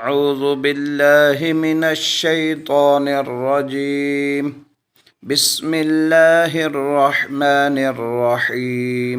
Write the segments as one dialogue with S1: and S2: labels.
S1: أعوذ بالله من الشيطان الرجيم بسم الله الرحمن الرحيم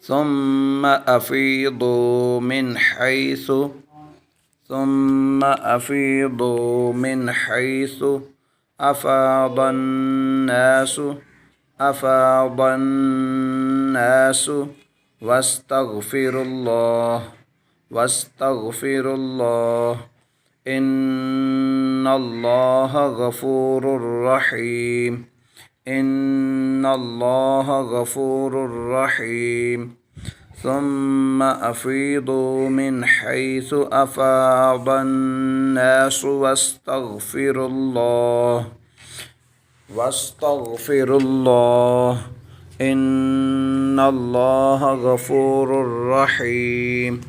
S1: ثم أفيضوا من حيث أفاض الناس واستغفروا الله إن الله غفور رحيم ثم أفيضوا من حيث أفاض الناس واستغفروا الله إن الله غفور رحيم